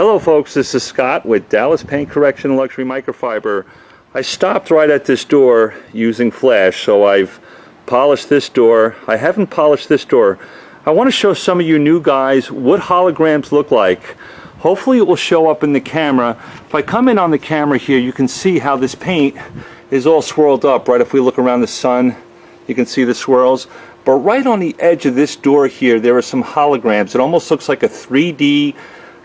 Hello folks, this is Scott with Dallas Paint Correction Luxury Microfiber. I stopped right at this door using flash, so I've polished this door. I haven't polished this door. I want to show some of you new guys what holograms look like. Hopefully it will show up in the camera. If I come in on the camera here, you can see how this paint is all swirled up, right? If we look around the sun, you can see the swirls. But right on the edge of this door here, there are some holograms. It almost looks like a 3D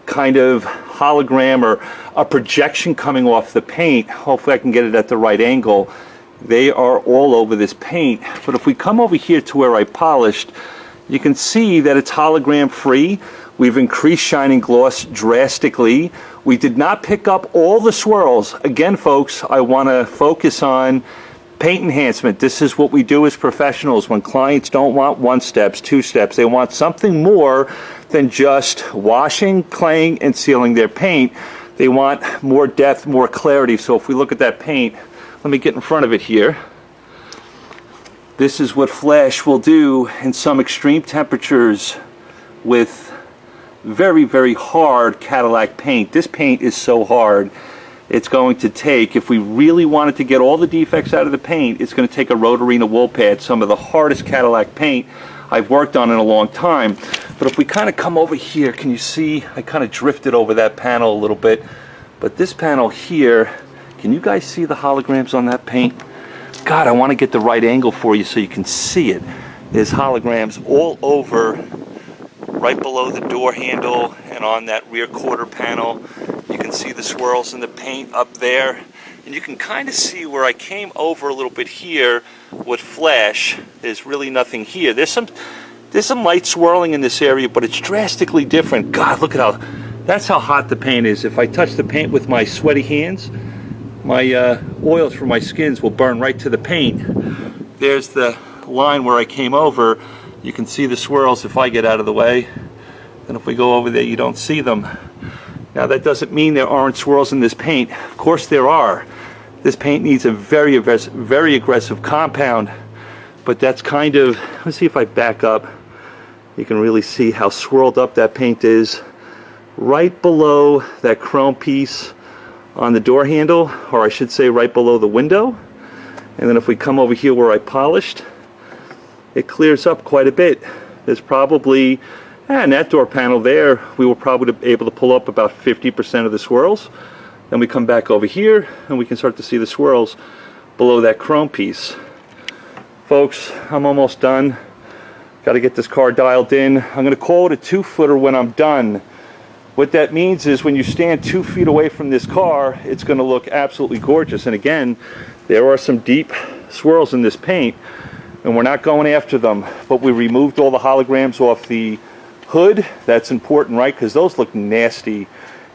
kind of hologram or a projection coming off the paint. Hopefully I can get it at the right angle. They are all over this paint. But if we come over here to where I polished, you can see that it's hologram free. We've increased shining gloss drastically. We did not pick up all the swirls. Again, folks, I want to focus on paint enhancement. This is what we do as professionals when clients don't want 1 steps, 2 steps. They want something more than just washing, claying, and sealing their paint. They want more depth, more clarity. So if we look at that paint, let me get in front of it here. This is what flash will do in some extreme temperatures with very, very hard Cadillac paint. This paint is so hard. It's going to take, if we really wanted to get all the defects out of the paint, it's going to take a Rotorina wool pad, some of the hardest Cadillac paint I've worked on in a long time. But if we kind of come over here, can you see, I kind of drifted over that panel a little bit, but this panel here, can you guys see the holograms on that paint? God, I want to get the right angle for you so you can see it. There's holograms all over, right below the door handle and on that rear quarter panel. You can see the swirls in the paint up there, and you can kind of see where I came over a little bit here with flash. There's really nothing here. There's some light swirling in this area, but it's drastically different. God, look at that's how hot the paint is. If I touch the paint with my sweaty hands, my oils from my skins will burn right to the paint. There's the line where I came over. You can see the swirls if I get out of the way, and if we go over there you don't see them. Now that doesn't mean there aren't swirls in this paint. Of course there are. This paint needs a very aggressive compound, but that's kind of, let's see if I back up. You can really see how swirled up that paint is. Right below that chrome piece on the door handle, or I should say right below the window. And then if we come over here where I polished, it clears up quite a bit. There's probably, in that door panel there, we were probably able to pull up about 50% of the swirls. Then we come back over here and we can start to see the swirls below that chrome piece. Folks, I'm almost done. Got to get this car dialed in. I'm going to call it a 2-footer when I'm done. What that means is when you stand 2 feet away from this car, it's going to look absolutely gorgeous. And again, there are some deep swirls in this paint, and we're not going after them, but we removed all the holograms off the hood. That's important, right? Because those look nasty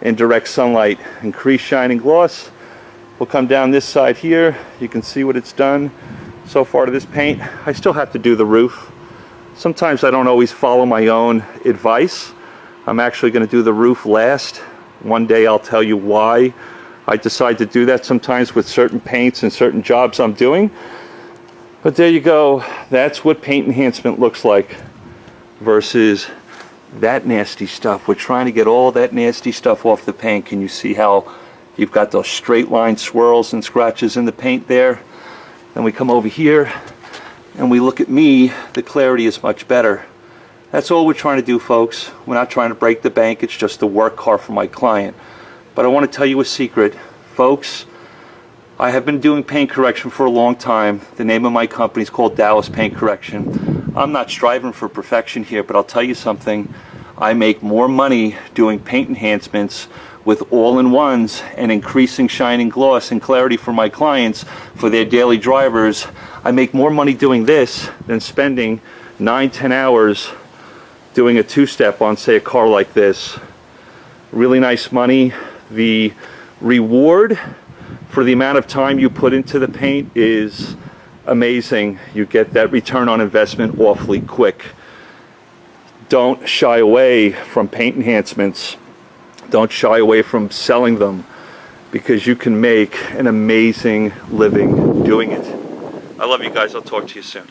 in direct sunlight. Increased shining gloss. We'll come down this side here. You can see what it's done so far to this paint. I still have to do the roof. Sometimes I don't always follow my own advice. I'm actually going to do the roof last. One day I'll tell you why I decide to do that sometimes with certain paints and certain jobs I'm doing. But there you go. That's what paint enhancement looks like versus that nasty stuff. We're trying to get all that nasty stuff off the paint. Can you see how you've got those straight line swirls and scratches in the paint there? Then we come over here and we look at me. The clarity is much better. That's all we're trying to do, folks. We're not trying to break the bank. It's just a work car for my client. But I want to tell you a secret, folks. I have been doing paint correction for a long time. The name of my company is called Dallas Paint Correction. I'm not striving for perfection here, but I'll tell you something. I make more money doing paint enhancements with all-in-ones and increasing shining gloss and clarity for my clients for their daily drivers. I make more money doing this than spending 9-10 hours doing a 2-step on, say, a car like this. Really nice money. The reward for the amount of time you put into the paint is amazing. You get that return on investment awfully quick. Don't shy away from paint enhancements. Don't shy away from selling them, because you can make an amazing living doing it. I love you guys. I'll talk to you soon.